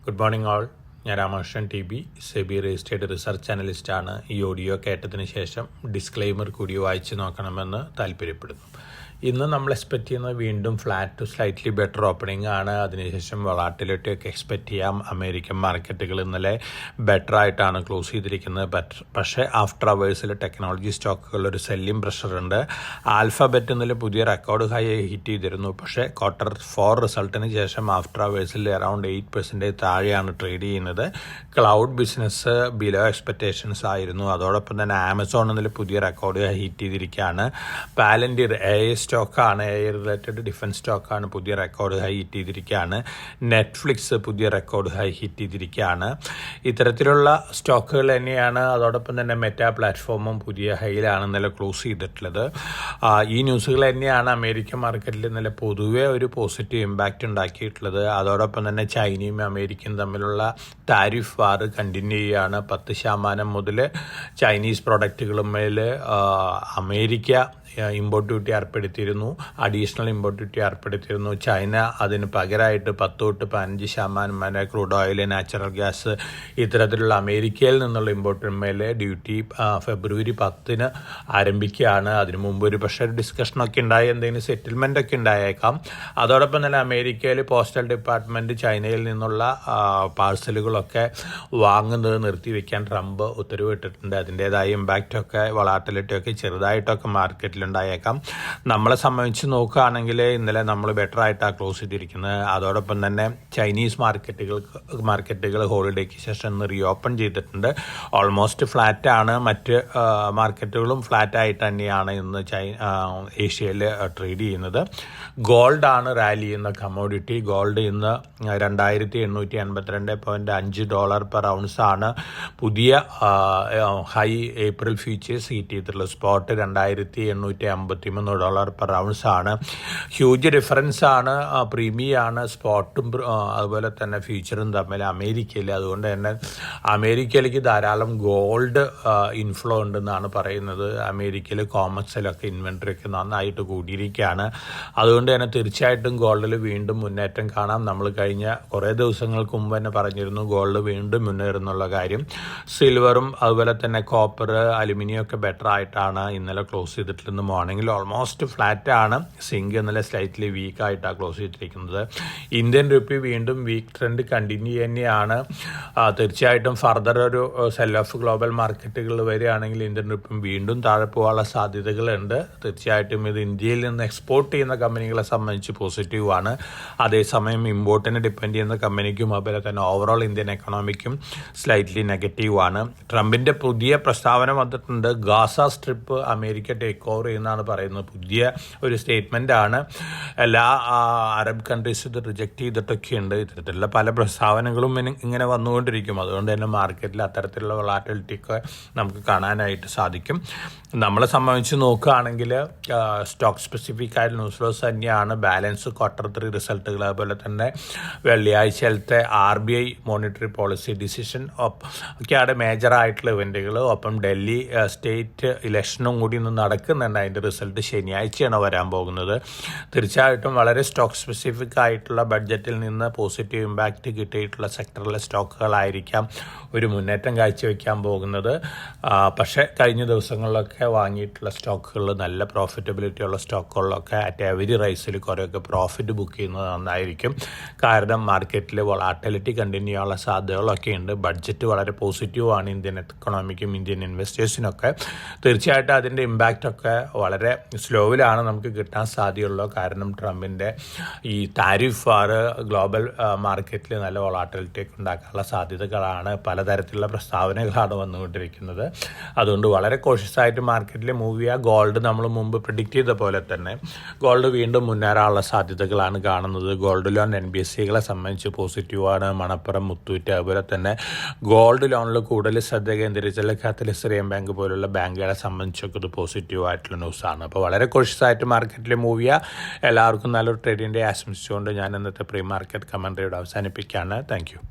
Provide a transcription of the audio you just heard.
Good morning all. ഞാൻ Ramakrishnan T B, SEBI registered research അനലിസ്റ്റാണ്. ഈ ഓഡിയോ കേട്ടതിന് ശേഷം ഡിസ്ക്ലെയിമർ കൂടി വായിച്ച് നോക്കണമെന്ന് താല്പര്യപ്പെടുന്നു. ഇന്ന് നമ്മൾ എക്സ്പെക്റ്റ് ചെയ്യുന്നത് വീണ്ടും flat to slightly better opening ആണ്. അതിനുശേഷം വൊളാറ്റിലിറ്റി ഒക്കെ എക്സ്പെക്റ്റ് ചെയ്യാം. അമേരിക്കൻ മാർക്കറ്റുകൾ ഇന്നലെ ബെറ്റർ ആയിട്ടാണ് ക്ലോസ് ചെയ്തിരിക്കുന്നത്. പക്ഷേ ആഫ്റ്റർ അവേഴ്സിൽ ടെക്നോളജി സ്റ്റോക്കുകളിൽ ഒരു സെല്ലിംഗ് പ്രഷറുണ്ട്. ആൽഫബറ്റ് ഇന്നലെ പുതിയ റെക്കോർഡ് ഹൈ ഹിറ്റ് ചെയ്തിരുന്നു. പക്ഷേ Q4 റിസൾട്ടിന് ശേഷം ആഫ്റ്റർ അവേഴ്സിൽ അറൗണ്ട് 8% താഴെയാണ് ട്രേഡ് ചെയ്യുന്നത്. ക്ലൗഡ് ബിസിനസ് ബിലോ എക്സ്പെക്റ്റേഷൻസ് ആയിരുന്നു. അതോടൊപ്പം തന്നെ ആമസോൺ ഇന്നലെ പുതിയ റെക്കോർഡ് ഹൈ ഹിറ്റ് ചെയ്തിരിക്കുകയാണ്. പാലന്റിയർ സ്റ്റോക്കാണ്, എ റിലേറ്റഡ് ഡിഫൻസ് സ്റ്റോക്കാണ് പുതിയ റെക്കോർഡ് ഹൈ ഹിറ്റ് ചെയ്തിരിക്കുകയാണ്. നെറ്റ്ഫ്ലിക്സ് പുതിയ റെക്കോർഡ് ഹൈ ഹിറ്റ് ചെയ്തിരിക്കുകയാണ്. ഇത്തരത്തിലുള്ള സ്റ്റോക്കുകൾ തന്നെയാണ്. അതോടൊപ്പം തന്നെ മെറ്റാ പ്ലാറ്റ്ഫോമും പുതിയ ഹൈയിലാണ് ഇന്നലെ ക്ലോസ് ചെയ്തിട്ടുള്ളത്. ഈ ന്യൂസുകൾ തന്നെയാണ് അമേരിക്കൻ മാർക്കറ്റിൽ ഇന്നലെ പൊതുവെ ഒരു പോസിറ്റീവ് ഇമ്പാക്റ്റ് ഉണ്ടാക്കിയിട്ടുള്ളത്. അതോടൊപ്പം തന്നെ ചൈനയും അമേരിക്കയും തമ്മിലുള്ള താരിഫ് വാർ കണ്ടിന്യൂ ചെയ്യുകയാണ്. 10% മുതൽ ചൈനീസ് പ്രൊഡക്റ്റുകളുമേൽ അമേരിക്ക ഇമ്പോർട്ട് ഡ്യൂട്ടി ഏർപ്പെടുത്തിയിരുന്നു, അഡീഷണൽ ഇമ്പോർട്ട് ഡ്യൂട്ടി ഏർപ്പെടുത്തിയിരുന്നു. ചൈന അതിന് പകരമായിട്ട് 10 തൊട്ട് 15% വരെ ക്രൂഡ് ഓയിൽ, നാച്ചുറൽ ഗ്യാസ് ഇത്തരത്തിലുള്ള അമേരിക്കയിൽ നിന്നുള്ള ഇമ്പോർട്ടിന്മേൽ ഡ്യൂട്ടി ഫെബ്രുവരി 10 ആരംഭിക്കുകയാണ്. അതിനു മുമ്പ് ഒരു പക്ഷേ ഡിസ്കഷനൊക്കെ ഉണ്ടായി, എന്തെങ്കിലും സെറ്റിൽമെൻ്റ് ഒക്കെ ഉണ്ടായേക്കാം. അതോടൊപ്പം തന്നെ അമേരിക്കയിൽ പോസ്റ്റൽ ഡിപ്പാർട്ട്മെൻറ്റ് ചൈനയിൽ നിന്നുള്ള പാഴ്സലുകളൊക്കെ വാങ്ങുന്നത് നിർത്തിവെക്കാൻ ട്രംപ് ഉത്തരവിട്ടിട്ടുണ്ട്. അതിൻ്റേതായ ഇമ്പാക്റ്റൊക്കെ വൊളാറ്റിലിറ്റിയൊക്കെ ചെറുതായിട്ടൊക്കെ മാർക്കറ്റിൽ ഉണ്ടായേക്കാം. നമ്മളെ സംബന്ധിച്ച് നോക്കുകയാണെങ്കിൽ ഇന്നലെ നമ്മൾ ബെറ്റർ ആയിട്ടാണ് ക്ലോസ് ചെയ്തിരിക്കുന്നത്. അതോടൊപ്പം തന്നെ ചൈനീസ് മാർക്കറ്റുകൾ ഹോളിഡേക്ക് ശേഷം ഇന്ന് റീഓപ്പൺ ചെയ്തിട്ടുണ്ട്. ഓൾമോസ്റ്റ് ഫ്ലാറ്റാണ്. മറ്റ് മാർക്കറ്റുകളും ഫ്ലാറ്റായിട്ട് തന്നെയാണ് ഇന്ന് ഏഷ്യയിൽ ട്രേഡ് ചെയ്യുന്നത്. ഗോൾഡാണ് റാലി ചെയ്യുന്ന കമ്മോഡിറ്റി. ഗോൾഡ് ഇന്ന് $2,882.5 പെർ ഔൺസ് ആണ് പുതിയ ഹൈ. ഏപ്രിൽ ഫ്യൂച്ചേഴ്സ് ഹീറ്റ് ചെയ്തിട്ടുള്ള സ്പോട്ട് $2,853 പെർ ഔൺസ് ആണ്. ഹ്യൂജ് ഡിഫറൻസ് ആണ്. പ്രീമിയാണ് സ്പോട്ടും അതുപോലെ തന്നെ ഫ്യൂച്ചറും തമ്മിൽ അമേരിക്കയിൽ. അതുകൊണ്ട് തന്നെ അമേരിക്കയിലേക്ക് ധാരാളം ഗോൾഡ് ഇൻഫ്ലോ ഉണ്ടെന്നാണ് പറയുന്നത്. അമേരിക്കയിൽ കോമക്സിലൊക്കെ ഇൻവെൻട്രി ഒക്കെ നന്നായിട്ട് കൂടിയിരിക്കുകയാണ്. അതുകൊണ്ട് തന്നെ തീർച്ചയായിട്ടും ഗോൾഡിൽ വീണ്ടും മുന്നേറ്റം കാണാം. നമ്മൾ കഴിഞ്ഞ കുറേ ദിവസങ്ങൾക്ക് മുമ്പ് തന്നെ പറഞ്ഞിരുന്നു ഗോൾഡ് വീണ്ടും മുന്നേറുന്നുള്ള കാര്യം. സിൽവറും അതുപോലെ തന്നെ കോപ്പർ, അലുമിനിയം ഒക്കെ ബെറ്റർ ആയിട്ടാണ് ഇന്നലെ ക്ലോസ് ചെയ്തിട്ടുള്ളത്. മോർണിംഗിൽ ഓൾമോസ്റ്റ് ഫ്ലാറ്റ് ആണ്. സിങ്ക് ഇന്നലെ സ്ലൈറ്റ്ലി വീക്കായിട്ടാണ് ക്ലോസ് ചെയ്തിരിക്കുന്നത്. ഇന്ത്യൻ റുപ്പി വീണ്ടും വീക്ക് ട്രെൻഡ് കണ്ടിന്യൂ തന്നെയാണ്. തീർച്ചയായിട്ടും ഫർദർ ഒരു സെൽ ഓഫ് ഗ്ലോബൽ മാർക്കറ്റുകൾ വരികയാണെങ്കിൽ ഇന്ത്യൻ റുപ്പി വീണ്ടും താഴെ പോകാനുള്ള സാധ്യതകളുണ്ട്. തീർച്ചയായിട്ടും ഇത് ഇന്ത്യയിൽ നിന്ന് എക്സ്പോർട്ട് ചെയ്യുന്ന കമ്പനികളെ സംബന്ധിച്ച് പോസിറ്റീവാണ്. അതേസമയം ഇമ്പോർട്ടിനെ ഡിപ്പെൻഡ് ചെയ്യുന്ന കമ്പനിക്കും അതുപോലെ തന്നെ ഓവറോൾ ഇന്ത്യൻ എക്കണോമിക്കും സ്ലൈറ്റ്ലി നെഗറ്റീവാണ്. ട്രംപിൻ്റെ പുതിയ പ്രസ്താവന വന്നിട്ടുണ്ട്. Gaza strip America take over ചെയ്യുന്നതാണ് പറയുന്നത്. പുതിയ ഒരു സ്റ്റേറ്റ്മെൻ്റ് ആണ്. എല്ലാ അറബ് കൺട്രീസും ഇത് റിജക്റ്റ് ചെയ്തിട്ടൊക്കെയുണ്ട്. ഇത്തരത്തിലുള്ള പല പ്രസ്താവനകളും ഇങ്ങനെ വന്നുകൊണ്ടിരിക്കും. അതുകൊണ്ട് തന്നെ മാർക്കറ്റിൽ അത്തരത്തിലുള്ള വൊളാറ്റിലിറ്റി ഒക്കെ നമുക്ക് കാണാനായിട്ട് സാധിക്കും. നമ്മളെ സംബന്ധിച്ച് നോക്കുകയാണെങ്കിൽ സ്റ്റോക്ക് സ്പെസിഫിക് ആയിട്ട് ന്യൂസ് ഫ്ലോസ് തന്നെയാണ്. ബാലൻസ് Q3 റിസൾട്ടുകൾ, അതുപോലെ തന്നെ വെള്ളിയാഴ്ചത്തെ RBI മോണിറ്ററി പോളിസി ഡിസിഷൻ ഒക്കെയാണ് മേജറായിട്ടുള്ള ഇവൻറ്റുകൾ. ഒപ്പം ഡൽഹി സ്റ്റേറ്റ് ഇലക്ഷനും കൂടി ഇന്ന് നടക്കുന്നുണ്ട്. അതിൻ്റെ റിസൾട്ട് ശനിയാഴ്ചയാണ് വരാൻ പോകുന്നത്. തീർച്ചയായിട്ടും വളരെ സ്റ്റോക്ക് സ്പെസിഫിക് ആയിട്ടുള്ള ബഡ്ജറ്റിൽ നിന്ന് പോസിറ്റീവ് ഇമ്പാക്റ്റ് കിട്ടിയിട്ടുള്ള സെക്ടറിലെ സ്റ്റോക്കുകളായിരിക്കാം ഒരു മുന്നേറ്റം കാഴ്ചവെക്കാൻ പോകുന്നത്. പക്ഷേ കഴിഞ്ഞ ദിവസങ്ങളിലൊക്കെ വാങ്ങിയിട്ടുള്ള സ്റ്റോക്കുകൾ നല്ല പ്രോഫിറ്റബിലിറ്റി ഉള്ള സ്റ്റോക്കുകളിലൊക്കെ അറ്റ് എവരി റൈസിൽ കുറേയൊക്കെ പ്രോഫിറ്റ് ബുക്ക് ചെയ്യുന്നത് നന്നായിരിക്കും. കാരണം മാർക്കറ്റിൽ വൊളാറ്റിലിറ്റി കണ്ടിന്യൂ ചെയ്യാനുള്ള സാധ്യതകളൊക്കെ ഉണ്ട്. ബഡ്ജറ്റ് വളരെ പോസിറ്റീവാണ് ഇന്ത്യൻ എക്കണോമിക്കും ഇന്ത്യൻ ഇൻവെസ്റ്റേഴ്സിനൊക്കെ. തീർച്ചയായിട്ടും അതിൻ്റെ ഇമ്പാക്റ്റൊക്കെ വളരെ സ്ലോവിലാണ് നമുക്ക് കിട്ടാൻ സാധ്യതയുള്ളൂ. കാരണം ട്രംപിൻ്റെ ഈ താരിഫ് വാർ ഗ്ലോബൽ മാർക്കറ്റിൽ നല്ല വൊളാറ്റിലിറ്റി ഒക്കെ ഉണ്ടാക്കാനുള്ള സാധ്യതകളാണ്. പലതരത്തിലുള്ള പ്രസ്താവനകളാണ് വന്നുകൊണ്ടിരിക്കുന്നത്. അതുകൊണ്ട് വളരെ കോഷ്യസായിട്ട് മാർക്കറ്റിൽ മൂവ് ചെയ്യുക. ഗോൾഡ് നമ്മൾ മുമ്പ് പ്രിഡിക്റ്റ് ചെയ്ത പോലെ തന്നെ ഗോൾഡ് വീണ്ടും മുന്നേറാനുള്ള സാധ്യതകളാണ് കാണുന്നത്. ഗോൾഡ് ലോൺ NBSEകളെ സംബന്ധിച്ച് പോസിറ്റീവാണ്. മണപ്പുറം, മുത്തൂറ്റ് അതുപോലെ തന്നെ ഗോൾഡ് ലോണിൽ കൂടുതൽ ശ്രദ്ധ കേന്ദ്രീകരിച്ചുള്ള കാത്തലിസ്റിയം ബാങ്ക് പോലുള്ള ബാങ്കുകളെ സംബന്ധിച്ചൊക്കെ ഇത് പോസിറ്റീവായിട്ടുള്ള ന്യൂസാണ്. അപ്പോൾ വളരെ കോഷ്യസായിട്ട് മാർക്കറ്റിൽ മൂവ് ചെയ്യുക. എല്ലാവർക്കും നല്ലൊരു ട്രേഡിൻ്റെ ആശംസിച്ചുകൊണ്ട് ഞാൻ ഇന്നത്തെ പ്രീ മാർക്കറ്റ് കമൻട്രിയോട് അവസാനിപ്പിക്കുകയാണ്. Thank you.